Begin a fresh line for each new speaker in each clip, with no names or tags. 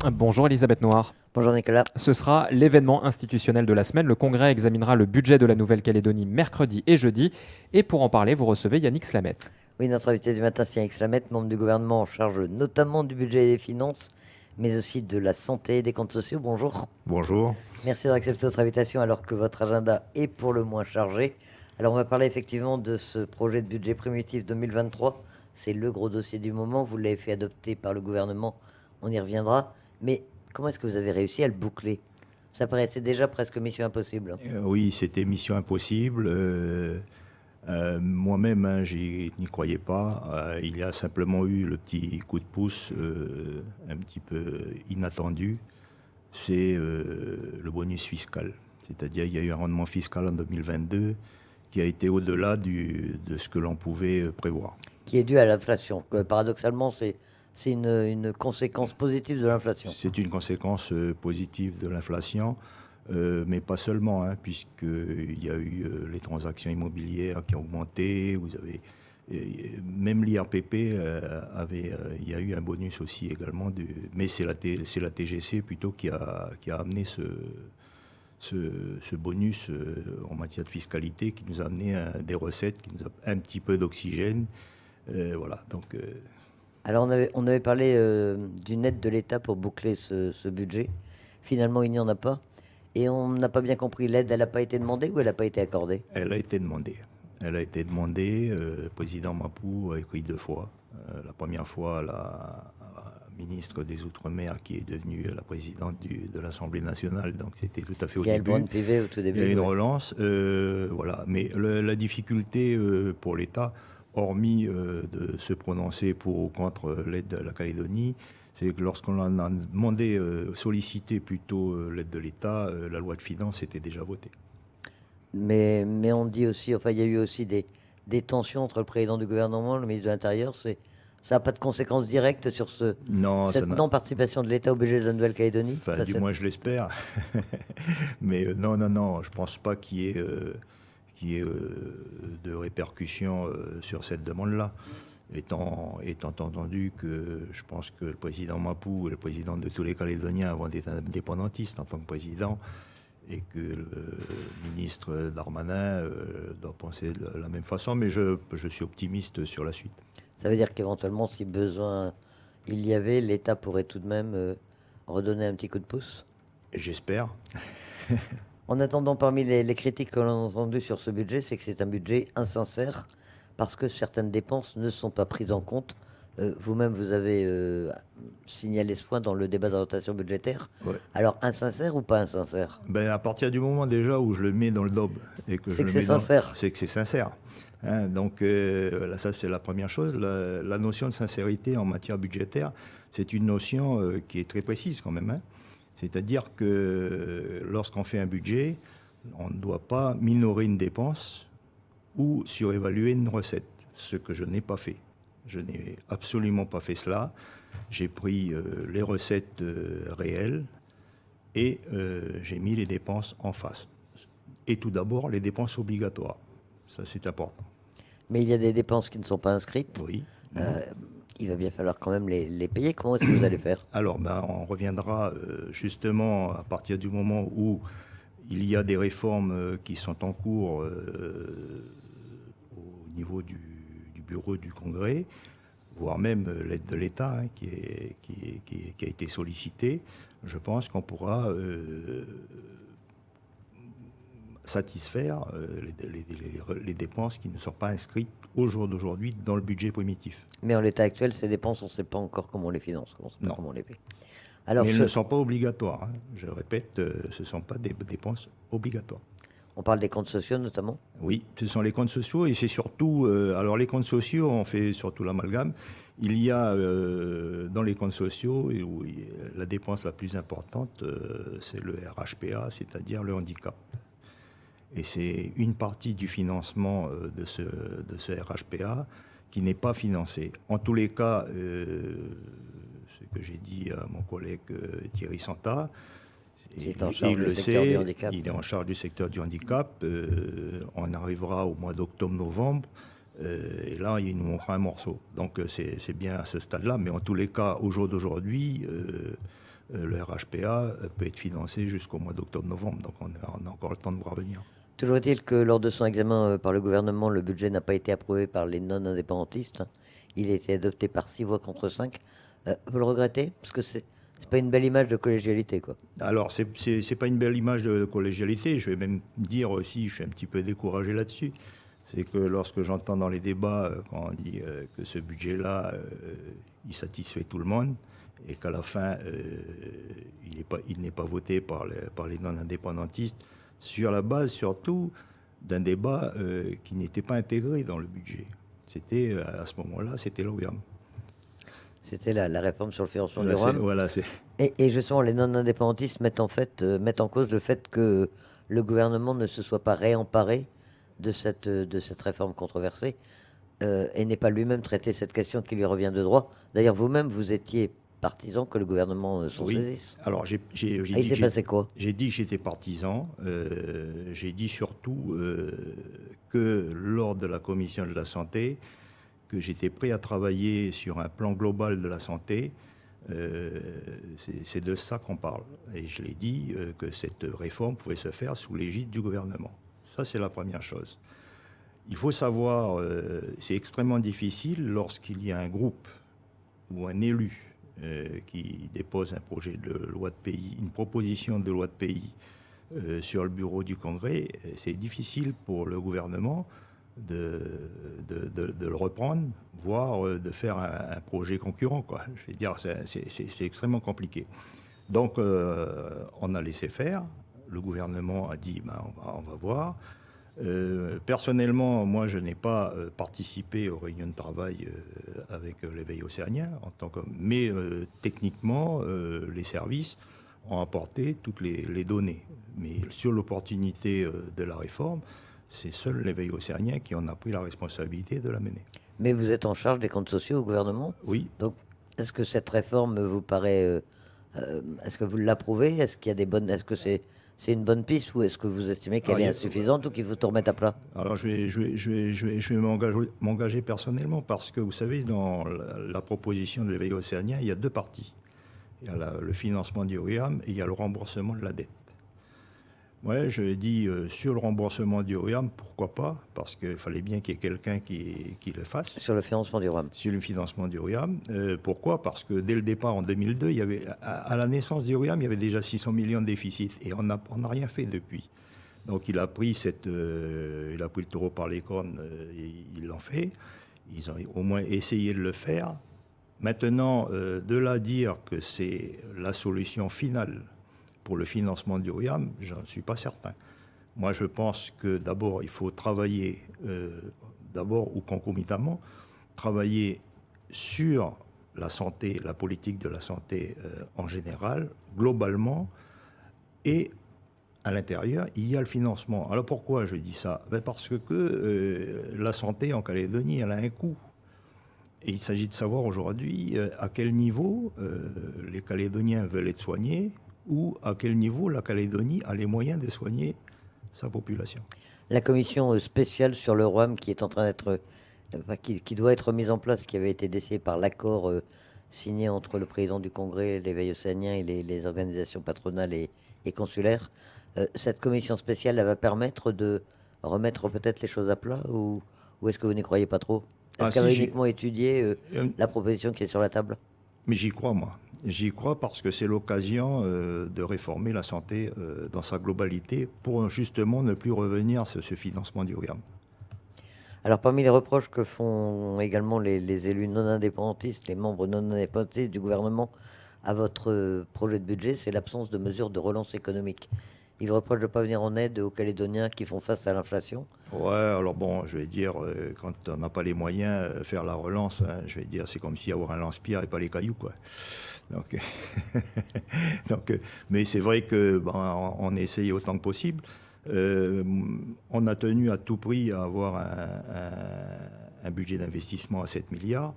Bonjour Elisabeth Noir.
Bonjour Nicolas.
Ce sera l'événement institutionnel de la semaine. Le Congrès examinera le budget de la Nouvelle-Calédonie mercredi et jeudi. Et pour en parler, vous recevez Yannick Slamette.
Oui, notre invité du matin, c'est Yannick Slamette, membre du gouvernement en charge notamment du budget et des finances, mais aussi de la santé et des comptes sociaux. Bonjour.
Bonjour.
Merci d'avoir accepté notre invitation alors que votre agenda est pour le moins chargé. Alors on va parler effectivement de ce projet de budget primitif 2023. C'est le gros dossier du moment. Vous l'avez fait adopter par le gouvernement. On y reviendra. Mais comment est-ce que vous avez réussi à le boucler? Ça paraissait déjà presque mission impossible.
Oui, c'était mission impossible. Moi-même, hein, n'y croyais pas. Il y a simplement eu le petit coup de pouce un petit peu inattendu. C'est le bonus fiscal. C'est-à-dire qu'il y a eu un rendement fiscal en 2022 qui a été au-delà de ce que l'on pouvait prévoir.
Qui est due à l'inflation. Paradoxalement, c'est une conséquence positive de l'inflation.
C'est une conséquence positive de l'inflation. Mais pas seulement, hein, puisqu'il y a eu les transactions immobilières qui ont augmenté. Vous avez même l'IRPP il y a eu un bonus aussi également. Mais c'est la TGC plutôt qui a amené ce bonus en matière de fiscalité, qui nous a amené des recettes, qui nous a un petit peu d'oxygène. Voilà. Donc.
Alors on avait parlé d'une aide de l'État pour boucler ce budget. Finalement, il n'y en a pas. Et on n'a pas bien compris, l'aide, elle n'a pas été demandée ou elle n'a pas été accordée?
Elle a été demandée. Elle a été demandée. Le président Mapou a écrit 2 fois. La première fois, la ministre des Outre-mer, qui est devenue la présidente de l'Assemblée nationale. Donc c'était tout à fait au
Gaël
début.
Braun-Pivet au tout début.
Il y a eu une
Oui.
relance. Voilà. Mais la difficulté pour l'État, hormis de se prononcer pour ou contre l'aide de la Calédonie, c'est que lorsqu'on en a demandé, sollicité plutôt l'aide de l'État, la loi de finances était déjà votée.
Mais on dit aussi, enfin, il y a eu aussi des tensions entre le président du gouvernement et le ministre de l'Intérieur. Ça n'a pas de conséquences directes sur
Non, ça
cette
n'a.
non-participation de l'État au budget de la Nouvelle-Calédonie?
Enfin, du moins, je l'espère. Mais non, je pense pas qu'il y ait de répercussions sur cette demande-là. Étant entendu que je pense que le président Mapou est le président de tous les Calédoniens avant d'être indépendantiste en tant que président, et que le ministre Darmanin doit penser de la même façon, mais je suis optimiste sur la suite.
Ça veut dire qu'éventuellement, si besoin il y avait, l'État pourrait tout de même redonner un petit coup de pouce?
Et j'espère.
En attendant, parmi les critiques que l'on a entendues sur ce budget, c'est que c'est un budget insincère parce que certaines dépenses ne sont pas prises en compte. Vous-même, vous avez signalé ce point dans le débat d'orientation budgétaire.
Ouais.
Alors, insincère ou pas insincère?
Ben, à partir du moment déjà où je le mets dans le DOB et que
C'est
je
que
le
c'est
mets dans,
sincère.
c'est que c'est sincère. Hein, donc là, ça c'est la première chose. La notion de sincérité en matière budgétaire, c'est une notion qui est très précise quand même. Hein. C'est-à-dire que lorsqu'on fait un budget, on ne doit pas minorer une dépense ou surévaluer une recette, ce que je n'ai pas fait. Je n'ai absolument pas fait cela. J'ai pris les recettes réelles et j'ai mis les dépenses en face. Et tout d'abord, les dépenses obligatoires. Ça, c'est important.
Mais il y a des dépenses qui ne sont pas inscrites.
Oui.
Il va bien falloir quand même les payer. Comment est-ce que vous allez faire?
Alors, ben, on reviendra justement à partir du moment où il y a des réformes qui sont en cours au niveau du bureau du Congrès, voire même l'aide de l'État hein, qui a été sollicitée. Je pense qu'on pourra satisfaire les dépenses qui ne sont pas inscrites au jour d'aujourd'hui dans le budget primitif.
Mais en l'état actuel, ces dépenses, on ne sait pas encore comment on les finance, on ne sait pas
Non.
comment on les paie. Alors,
Mais elles ne sont pas obligatoires. Hein. Je répète, ce ne sont pas des dépenses obligatoires.
on parle des comptes sociaux notamment.
Oui, ce sont les comptes sociaux et c'est surtout... alors les comptes sociaux, on fait surtout l'amalgame. Il y a dans les comptes sociaux, la dépense la plus importante, c'est le RHPA, c'est-à-dire le handicap. Et c'est une partie du financement de ce RHPA qui n'est pas financé. En tous les cas, ce que j'ai dit à mon collègue Thierry Santa,
Qui est en charge
il
du
le
secteur du
sait,
handicap.
il est en charge du secteur du handicap. On arrivera au mois d'octobre-novembre. Et là, il nous manquera un morceau. Donc c'est bien à ce stade-là. Mais en tous les cas, au jour d'aujourd'hui, le RHPA peut être financé jusqu'au mois d'octobre-novembre. Donc on a encore le temps de voir venir.
Toujours est-il que lors de son examen par le gouvernement, le budget n'a pas été approuvé par les non-indépendantistes. Il a été adopté par 6 voix contre 5. Vous le regrettez? Parce que c'est pas une belle image de collégialité, quoi.
Alors, c'est pas une belle image de collégialité. Je vais même dire aussi, je suis un petit peu découragé là-dessus. C'est que lorsque j'entends dans les débats, quand on dit que ce budget-là, il satisfait tout le monde, et qu'à la fin, il n'est pas voté par les non-indépendantistes, sur la base surtout d'un débat qui n'était pas intégré dans le budget. C'était, à ce moment-là, c'était l'OIAM.
C'était la réforme sur le financement du RAM.
Voilà,
Et justement, les non-indépendantistes mettent en cause le fait que le gouvernement ne se soit pas réemparé de cette réforme controversée et n'ait pas lui-même traité cette question qui lui revient de droit. D'ailleurs, vous-même, vous étiez partisan que le gouvernement s'en saisisse.
Alors,
il s'est passé quoi?
J'ai dit que j'étais partisan. J'ai dit surtout que lors de la commission de la santé, que j'étais prêt à travailler sur un plan global de la santé. C'est de ça qu'on parle. Et je l'ai dit que cette réforme pouvait se faire sous l'égide du gouvernement. Ça, c'est la première chose. Il faut savoir, c'est extrêmement difficile lorsqu'il y a un groupe ou un élu qui dépose un projet de loi de pays, une proposition de loi de pays sur le bureau du Congrès. C'est difficile pour le gouvernement de le reprendre, voire de faire un projet concurrent, quoi. Je veux dire, c'est extrêmement compliqué. Donc, on a laissé faire. Le gouvernement a dit, on va voir. Personnellement, moi, je n'ai pas participé aux réunions de travail avec l'éveil océanien, mais techniquement, les services ont apporté toutes les données. Mais sur l'opportunité de la réforme, c'est seul l'éveil océanien qui en a pris la responsabilité de la mener.
Mais vous êtes en charge des comptes sociaux au gouvernement?
Oui.
Donc, est-ce que cette réforme vous paraît... est-ce que vous l'approuvez? Est-ce qu'il y a des bonnes... Est-ce que c'est une bonne piste ou est-ce que vous estimez qu'elle est insuffisante ou qu'il faut tout remettre à plat?
Alors, je vais m'engager personnellement parce que, vous savez, dans la proposition de l'éveil océanien, il y a deux parties. Il y a le financement du RIAM et il y a le remboursement de la dette. Ouais, je dis sur le remboursement du RIAM, pourquoi pas? Parce qu'il fallait bien qu'il y ait quelqu'un qui le fasse.
Sur le financement du RIAM.
Sur le financement du RIAM. Pourquoi? Parce que dès le départ, en 2002, il y avait, à la naissance du RIAM, il y avait déjà 600 millions de déficit. Et on n'a rien fait depuis. Donc il a pris le taureau par les cornes, ils l'ont fait. Ils ont au moins essayé de le faire. Maintenant, de là à dire que c'est la solution finale pour le financement du RIAM, je ne suis pas certain. Moi, je pense que d'abord, il faut travailler, d'abord ou concomitamment, travailler sur la santé, la politique de la santé en général, globalement, et à l'intérieur, il y a le financement. Alors pourquoi je dis ça? Parce que la santé en Calédonie, elle a un coût. Et il s'agit de savoir aujourd'hui à quel niveau les Calédoniens veulent être soignés, ou à quel niveau la Calédonie a les moyens de soigner sa population.
La commission spéciale sur le RIAM qui est en train d'être, qui doit être mise en place, qui avait été décidée par l'accord signé entre le président du Congrès, l'éveil océanien et les organisations patronales et consulaires, cette commission spéciale, elle va permettre de remettre peut-être les choses à plat ou est-ce que vous n'y croyez pas trop? Est-ce qu'elle va uniquement étudier la proposition qui est sur la table?
Mais j'y crois, moi. J'y crois parce que c'est l'occasion de réformer la santé dans sa globalité pour justement ne plus revenir à ce financement du RIAM.
Alors, parmi les reproches que font également les élus non indépendantistes, les membres non indépendantistes du gouvernement à votre projet de budget, c'est l'absence de mesures de relance économique. Ils vous reprochent de ne pas venir en aide aux Calédoniens qui font face à l'inflation?
Ouais, alors bon, je vais dire, quand on n'a pas les moyens, faire la relance, hein, je vais dire, c'est comme si avoir un lance-pierre et pas les cailloux, quoi. Donc, mais c'est vrai que on essaye autant que possible. On a tenu à tout prix à avoir un budget d'investissement à 7 milliards,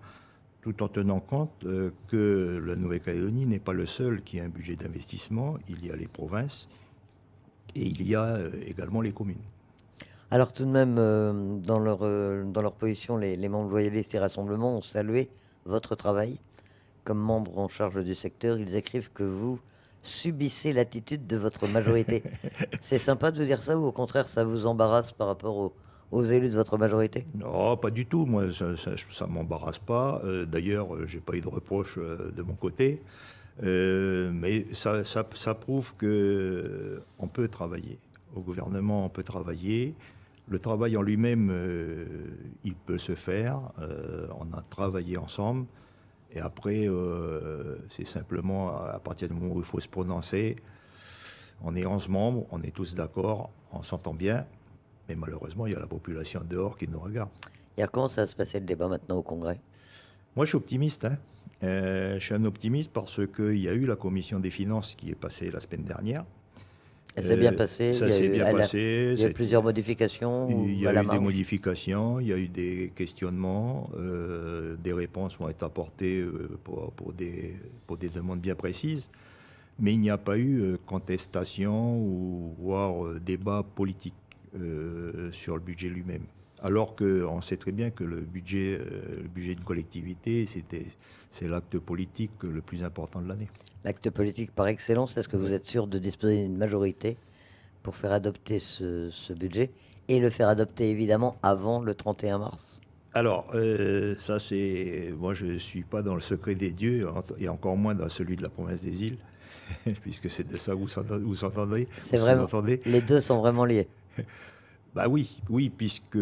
tout en tenant compte que la Nouvelle-Calédonie n'est pas le seul qui a un budget d'investissement. Il y a les provinces et il y a également les communes.
Alors tout de même, dans leur position, les membres loyalistes et rassemblements ont salué votre travail comme membres en charge du secteur, ils écrivent que vous subissez l'attitude de votre majorité. C'est sympa de vous dire ça ou au contraire ça vous embarrasse par rapport aux élus de votre majorité?
Non, pas du tout. Moi, ça ne m'embarrasse pas. D'ailleurs, j'ai pas eu de reproche de mon côté. Mais ça prouve que on peut travailler. Au gouvernement, on peut travailler. Le travail en lui-même, il peut se faire. On a travaillé ensemble. Et après, c'est simplement à partir du moment où il faut se prononcer. On est 11 membres, on est tous d'accord, on s'entend bien. Mais malheureusement, il y a la population dehors qui nous regarde.
Et alors, comment ça va se passer le débat maintenant au Congrès?
Moi, je suis optimiste. Hein. Je suis un optimiste parce qu'il y a eu la commission des finances qui est passée la semaine dernière.
Elle s'est bien passée.
Ça s'est bien passé.
Il y a eu plusieurs modifications.
Il y
à
a
la
eu des
marge.
modifications, il y a eu des questionnements, des réponses vont être apportées pour des demandes bien précises. Mais il n'y a pas eu contestation ou voire débat politique sur le budget lui-même. Alors qu'on sait très bien que le budget d'une collectivité, c'est l'acte politique le plus important de l'année.
L'acte politique par excellence, est-ce que vous êtes sûr de disposer d'une majorité pour faire adopter ce budget et le faire adopter évidemment avant le 31 mars?
Alors, ça c'est... Moi, je ne suis pas dans le secret des dieux, et encore moins dans celui de la province des îles, puisque c'est de ça que vous entendez.
C'est vraiment... Les deux sont vraiment liés.
Bah oui, puisque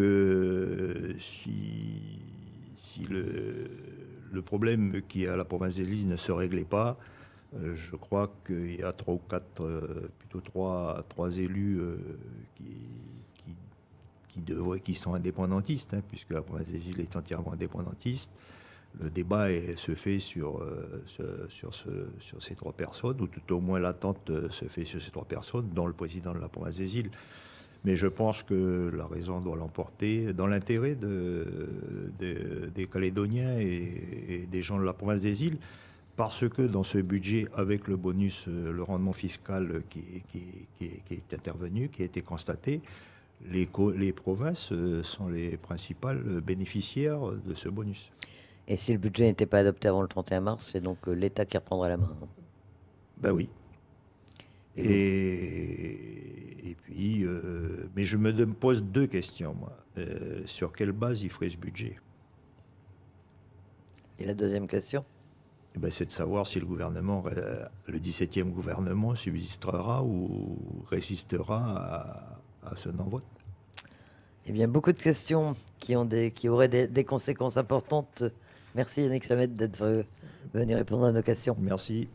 si le problème qui est à la province des îles ne se réglait pas, je crois qu'il y a trois ou quatre, plutôt trois élus qui sont indépendantistes, hein, puisque la province des îles est entièrement indépendantiste. Le débat se fait sur ces trois personnes, ou tout au moins l'attente se fait sur ces trois personnes, dont le président de la province des îles. Mais je pense que la raison doit l'emporter dans l'intérêt des Calédoniens et des gens de la province des îles, parce que dans ce budget, avec le bonus, le rendement fiscal qui est intervenu, qui a été constaté, les provinces sont les principales bénéficiaires de ce bonus.
Et si le budget n'était pas adopté avant le 31 mars, c'est donc l'État qui reprendra la main.
Ben oui. Et puis, mais je me pose deux questions, moi. Sur quelle base il ferait ce budget?
Et la deuxième question?
Eh ben, c'est de savoir si le gouvernement, le 17e gouvernement, subsistera ou résistera à ce non-vote.
Eh bien, beaucoup de questions qui auraient des conséquences importantes. Merci Yannick Lamette d'être venu répondre à nos questions.
Merci.